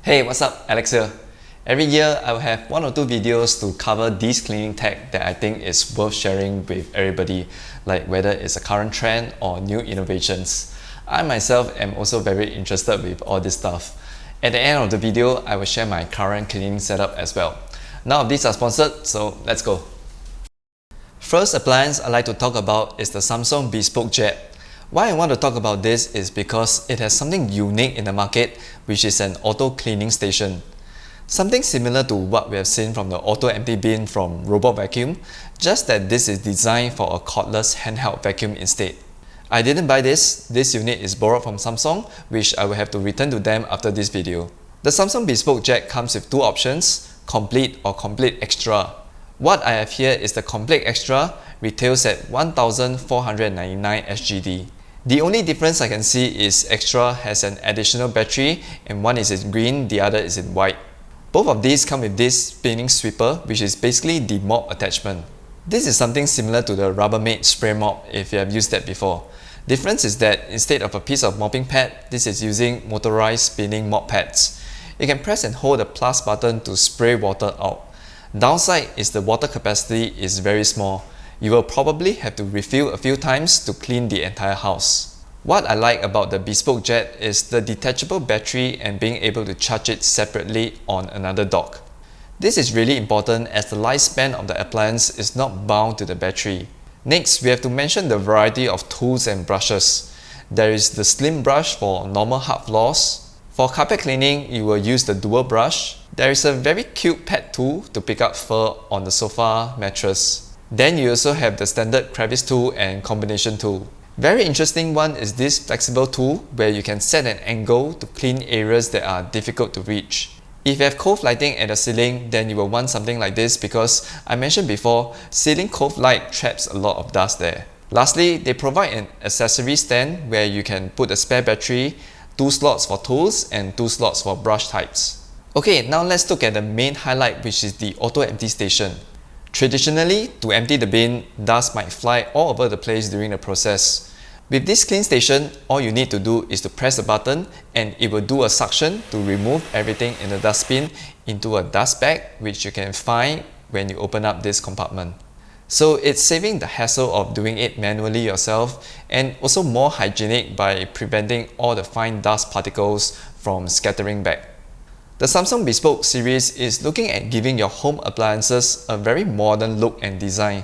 Hey, what's up? Alex here. Every year, I will have 1 or 2 videos to cover these cleaning tech that I think is worth sharing with everybody, like whether it's a current trend or new innovations. I myself am also very interested with all this stuff. At the end of the video, I will share my current cleaning setup as well. None of these are sponsored, so let's go. First appliance I'd like to talk about is the Samsung Bespoke Jet. Why I want to talk about this is because it has something unique in the market, which is an auto cleaning station. Something similar to what we have seen from the auto empty bin from Robot Vacuum, just that this is designed for a cordless handheld vacuum instead. I didn't buy this unit is borrowed from Samsung, which I will have to return to them after this video. The Samsung Bespoke Jet comes with 2 options, Complete or Complete Extra. What I have here is the Complete Extra, retails at 1,499 SGD. The only difference I can see is Extra has an additional battery and one is in green, the other is in white. Both of these come with this spinning sweeper, which is basically the mop attachment. This is something similar to the Rubbermaid spray mop if you have used that before. Difference is that instead of a piece of mopping pad, this is using motorized spinning mop pads. You can press and hold the plus button to spray water out. Downside is the water capacity is very small. You will probably have to refill a few times to clean the entire house. What I like about the Bespoke Jet is the detachable battery and being able to charge it separately on another dock. This is really important as the lifespan of the appliance is not bound to the battery. Next, we have to mention the variety of tools and brushes. There is the slim brush for normal hard floors. For carpet cleaning, you will use the dual brush. There is a very cute pet tool to pick up fur on the sofa mattress. Then you also have the standard crevice tool and combination tool. Very interesting one is this flexible tool where you can set an angle to clean areas that are difficult to reach. If you have cove lighting at the ceiling, then you will want something like this because I mentioned before, ceiling cove light traps a lot of dust there. Lastly, they provide an accessory stand where you can put a spare battery, 2 slots for tools and 2 slots for brush types. Okay, now let's look at the main highlight, which is the auto empty station. Traditionally, to empty the bin, dust might fly all over the place during the process. With this clean station, all you need to do is to press the button and it will do a suction to remove everything in the dustbin into a dust bag, which you can find when you open up this compartment. So it's saving the hassle of doing it manually yourself and also more hygienic by preventing all the fine dust particles from scattering back. The Samsung Bespoke series is looking at giving your home appliances a very modern look and design.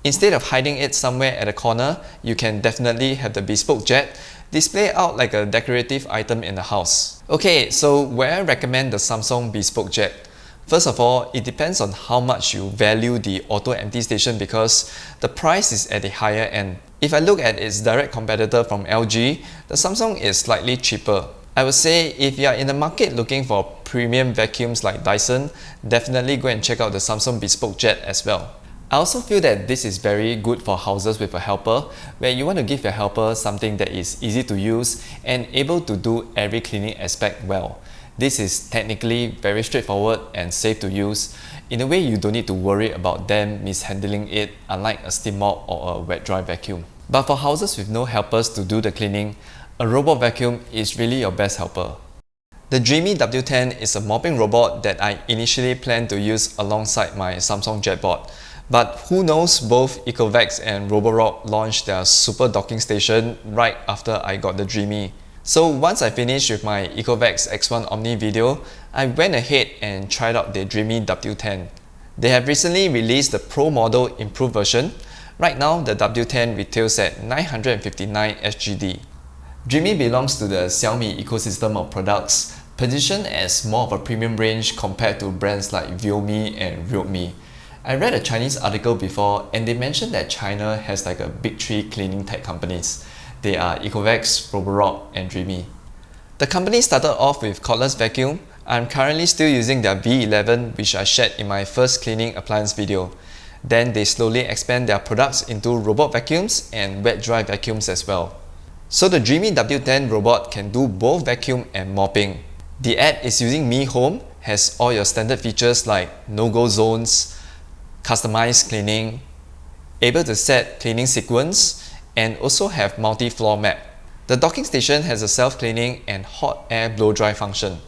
Instead of hiding it somewhere at a corner, you can definitely have the Bespoke Jet display out like a decorative item in the house. Okay, so where I recommend the Samsung Bespoke Jet? First of all, it depends on how much you value the auto empty station because the price is at the higher end. If I look at its direct competitor from LG, the Samsung is slightly cheaper. I would say if you are in the market looking for premium vacuums like Dyson, definitely go and check out the Samsung Bespoke Jet as well. I also feel that this is very good for houses with a helper, where you want to give your helper something that is easy to use and able to do every cleaning aspect well. This is technically very straightforward and safe to use. In a way, you don't need to worry about them mishandling it, unlike a steam mop or a wet dry vacuum. But for houses with no helpers to do the cleaning, a robot vacuum is really your best helper. The Dreame W10 is a mopping robot that I initially planned to use alongside my Samsung JetBot. But who knows, both Ecovacs and Roborock launched their super docking station right after I got the Dreame. So once I finished with my Ecovacs X1 Omni video, I went ahead and tried out the Dreame W10. They have recently released the Pro model improved version. Right now, the W10 retails at 959 SGD. Dreame belongs to the Xiaomi ecosystem of products, positioned as more of a premium range compared to brands like Viomi and Realme. I read a Chinese article before and they mentioned that China has like a big 3 cleaning tech companies. They are Ecovacs, Roborock and Dreame. The company started off with cordless vacuum. I'm currently still using their V11, which I shared in my first cleaning appliance video. Then they slowly expand their products into robot vacuums and wet dry vacuums as well. So the Dreame W10 robot can do both vacuum and mopping. The ad is using Mi Home, has all your standard features like no-go zones, customized cleaning, able to set cleaning sequence, and also have multi-floor map. The docking station has a self-cleaning and hot air blow-dry function.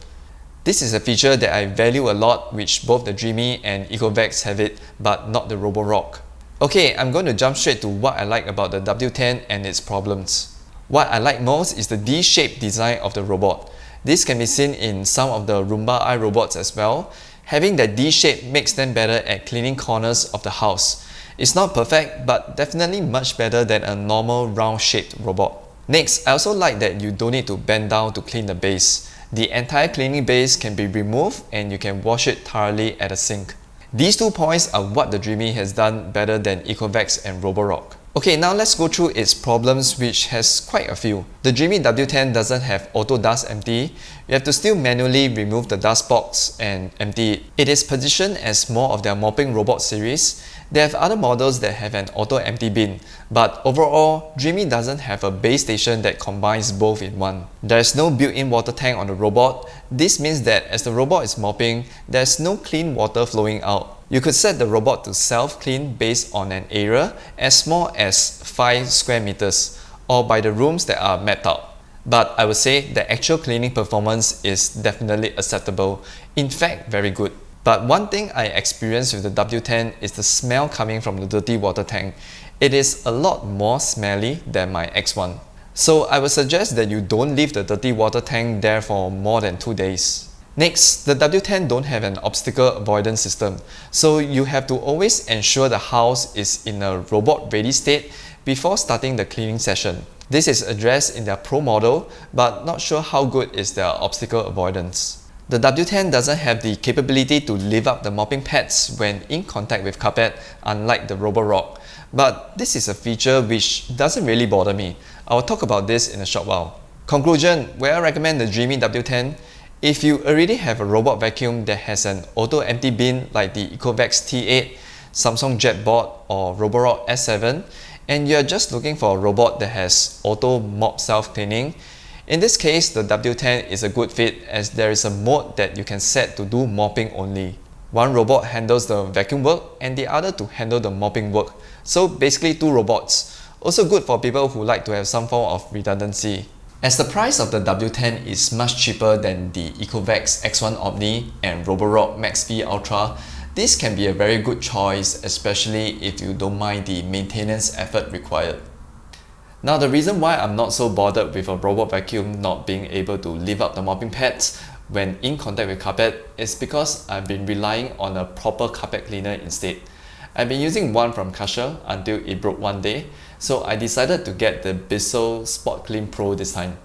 This is a feature that I value a lot, which both the Dreame and Ecovacs have it, but not the Roborock. Okay, I'm going to jump straight to what I like about the W10 and its problems. What I like most is the D-shaped design of the robot. This can be seen in some of the Roomba iRobots as well. Having that D shape makes them better at cleaning corners of the house. It's not perfect, but definitely much better than a normal round-shaped robot. Next, I also like that you don't need to bend down to clean the base. The entire cleaning base can be removed and you can wash it thoroughly at a sink. These 2 points are what the Dreame has done better than Ecovacs and Roborock. Okay, now let's go through its problems, which has quite a few. The Dreame W10 doesn't have auto dust empty. You have to still manually remove the dust box and empty it. It is positioned as more of their mopping robot series. They have other models that have an auto empty bin, but overall, Dreame doesn't have a base station that combines both in one. There is no built-in water tank on the robot. This means that as the robot is mopping, there is no clean water flowing out. You could set the robot to self-clean based on an area as small as 5 square meters or by the rooms that are mapped out. But I would say the actual cleaning performance is definitely acceptable, in fact very good. But one thing I experienced with the W10 is the smell coming from the dirty water tank. It is a lot more smelly than my X1. So I would suggest that you don't leave the dirty water tank there for more than 2 days. Next, the W10 don't have an obstacle avoidance system, so you have to always ensure the house is in a robot-ready state before starting the cleaning session. This is addressed in their Pro model, but not sure how good is their obstacle avoidance. The W10 doesn't have the capability to lift up the mopping pads when in contact with carpet, unlike the Roborock. But this is a feature which doesn't really bother me. I will talk about this in a short while. Conclusion, where I recommend the Dreame W10, if you already have a robot vacuum that has an auto empty bin like the Ecovacs T8, Samsung JetBot or Roborock S7, and you're just looking for a robot that has auto mop self-cleaning, in this case, the W10 is a good fit as there is a mode that you can set to do mopping only. One robot handles the vacuum work and the other to handle the mopping work. So basically 2 robots. Also good for people who like to have some form of redundancy. As the price of the W10 is much cheaper than the Ecovacs X1 Omni and Roborock Max V Ultra, this can be a very good choice, especially if you don't mind the maintenance effort required. Now the reason why I'm not so bothered with a robot vacuum not being able to lift up the mopping pads when in contact with carpet is because I've been relying on a proper carpet cleaner instead. I've been using one from Kasha until it broke one day, so I decided to get the Bissell SpotClean Pro this time.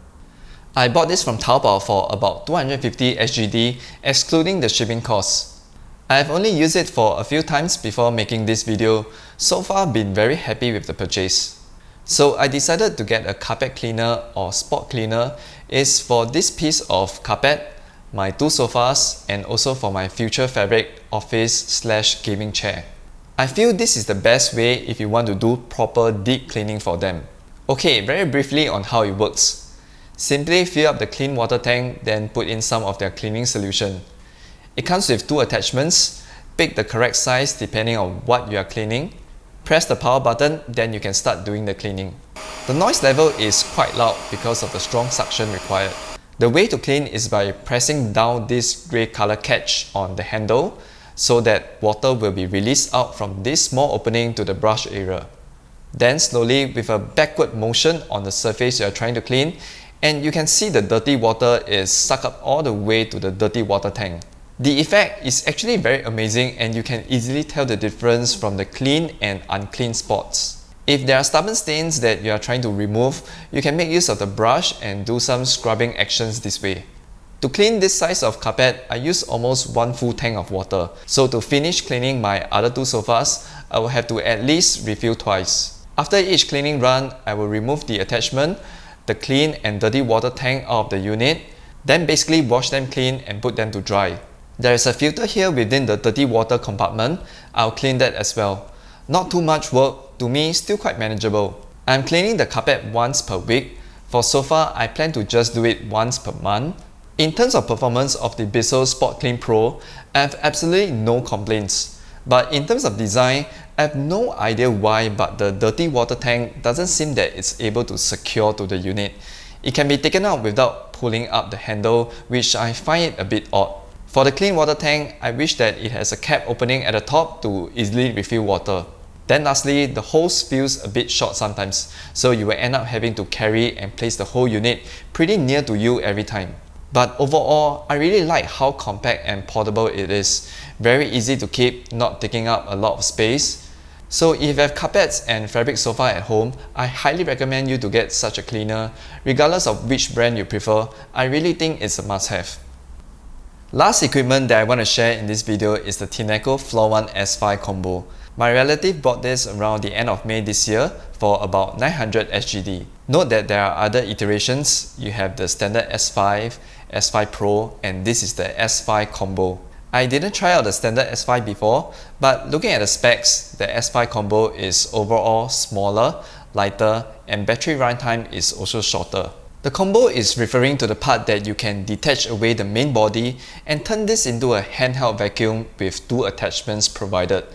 I bought this from Taobao for about 250 SGD excluding the shipping costs. I've only used it for a few times before making this video, so far been very happy with the purchase. So I decided to get a carpet cleaner or spot cleaner is for this piece of carpet, my 2 sofas, and also for my future fabric office/gaming chair. I feel this is the best way if you want to do proper deep cleaning for them. Okay, very briefly on how it works. Simply fill up the clean water tank, then put in some of their cleaning solution. It comes with 2 attachments. Pick the correct size depending on what you are cleaning. Press the power button, then you can start doing the cleaning. The noise level is quite loud because of the strong suction required. The way to clean is by pressing down this grey color catch on the handle so that water will be released out from this small opening to the brush area. Then slowly with a backward motion on the surface you are trying to clean, and you can see the dirty water is sucked up all the way to the dirty water tank. The effect is actually very amazing and you can easily tell the difference from the clean and unclean spots. If there are stubborn stains that you are trying to remove, you can make use of the brush and do some scrubbing actions this way. To clean this size of carpet, I use almost 1 full tank of water. So to finish cleaning my other 2 sofas, I will have to at least refill twice. After each cleaning run, I will remove the attachment, the clean and dirty water tank out of the unit, then basically wash them clean and put them to dry. There is a filter here within the dirty water compartment. I'll clean that as well. Not too much work, to me still quite manageable. I'm cleaning the carpet once per week. For sofa, I plan to just do it once per month. In terms of performance of the Bissell SpotClean Pro, I have absolutely no complaints. But in terms of design, I have no idea why, but the dirty water tank doesn't seem that it's able to secure to the unit. It can be taken out without pulling up the handle, which I find it a bit odd. For the clean water tank, I wish that it has a cap opening at the top to easily refill water. Then lastly, the hose feels a bit short sometimes, so you will end up having to carry and place the whole unit pretty near to you every time. But overall, I really like how compact and portable it is. Very easy to keep, not taking up a lot of space. So if you have carpets and fabric sofa at home, I highly recommend you to get such a cleaner. Regardless of which brand you prefer, I really think it's a must-have. Last equipment that I want to share in this video is the Tineco Floor 1 S5 combo. My relative bought this around the end of May this year for about 900 SGD. Note that there are other iterations. You have the standard S5, S5 Pro, and this is the S5 combo. I didn't try out the standard S5 before, but looking at the specs, the S5 combo is overall smaller, lighter, and battery runtime is also shorter. The combo is referring to the part that you can detach away the main body and turn this into a handheld vacuum with two attachments provided,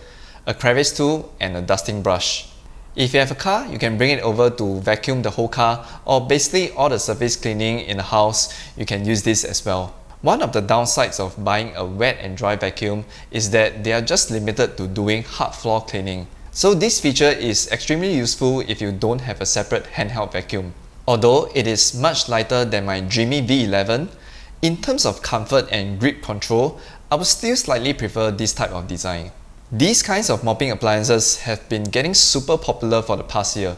a crevice tool and a dusting brush. If you have a car, you can bring it over to vacuum the whole car, or basically all the surface cleaning in the house, you can use this as well. One of the downsides of buying a wet and dry vacuum is that they are just limited to doing hard floor cleaning. So this feature is extremely useful if you don't have a separate handheld vacuum. Although it is much lighter than my Dreame V11, in terms of comfort and grip control, I would still slightly prefer this type of design. These kinds of mopping appliances have been getting super popular for the past year.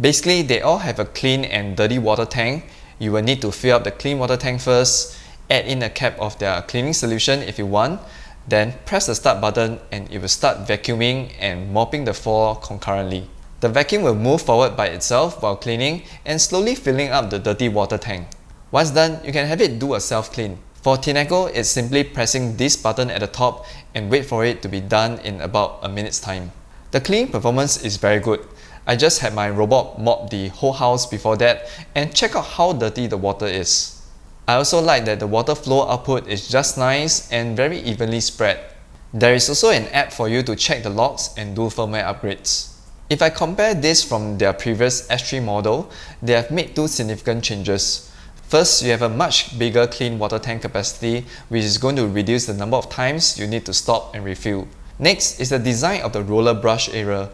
Basically, they all have a clean and dirty water tank. You will need to fill up the clean water tank first, add in a cap of their cleaning solution if you want, then press the start button and it will start vacuuming and mopping the floor concurrently. The vacuum will move forward by itself while cleaning and slowly filling up the dirty water tank. Once done, you can have it do a self-clean. For Tineco, it's simply pressing this button at the top and wait for it to be done in about a minute's time. The cleaning performance is very good. I just had my robot mop the whole house before that and check out how dirty the water is. I also like that the water flow output is just nice and very evenly spread. There is also an app for you to check the logs and do firmware upgrades. If I compare this from their previous S3 model, they have made two significant changes. First, you have a much bigger clean water tank capacity, which is going to reduce the number of times you need to stop and refill. Next is the design of the roller brush area.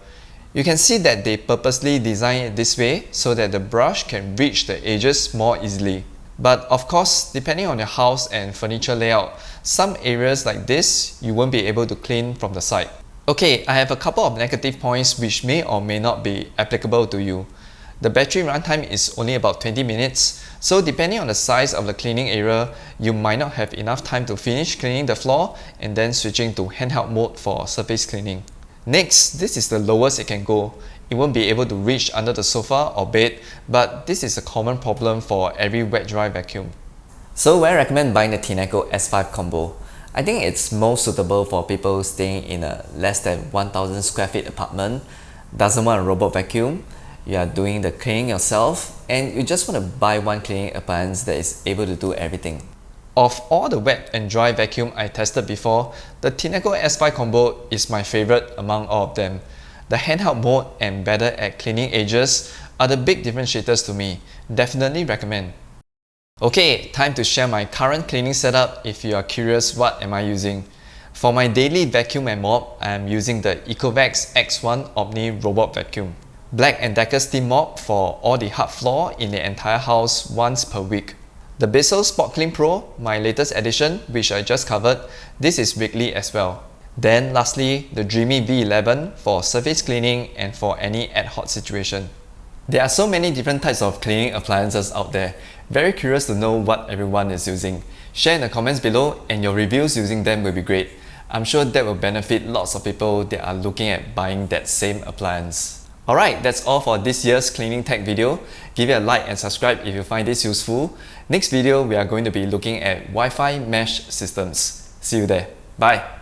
You can see that they purposely designed it this way so that the brush can reach the edges more easily. But of course, depending on your house and furniture layout, some areas like this you won't be able to clean from the side. Okay, I have a couple of negative points which may or may not be applicable to you. The battery runtime is only about 20 minutes, so depending on the size of the cleaning area, you might not have enough time to finish cleaning the floor and then switching to handheld mode for surface cleaning. Next, this is the lowest it can go. It won't be able to reach under the sofa or bed, but this is a common problem for every wet-dry vacuum. So would I recommend buying the Tineco S5 combo? I think it's most suitable for people staying in a less than 1000 square feet apartment, doesn't want a robot vacuum, you are doing the cleaning yourself, and you just want to buy one cleaning appliance that is able to do everything. Of all the wet and dry vacuum I tested before, the Tineco S5 combo is my favorite among all of them. The handheld mode and better at cleaning edges are the big differentiators to me. Definitely recommend. Okay, time to share my current cleaning setup if you are curious what am I using. For my daily vacuum and mop, I am using the Ecovacs X1 Omni Robot Vacuum. Black+decker steam mop for all the hard floor in the entire house once per week. The Bissell SpotClean Pro, my latest edition, which I just covered, this is weekly as well. Then lastly, the Dreame V11 for surface cleaning and for any ad hoc situation. There are so many different types of cleaning appliances out there. Very curious to know what everyone is using. Share in the comments below and your reviews using them will be great. I'm sure that will benefit lots of people that are looking at buying that same appliance. Alright, that's all for this year's cleaning tech video. Give it a like and subscribe if you find this useful. Next video, we are going to be looking at Wi-Fi mesh systems. See you there. Bye!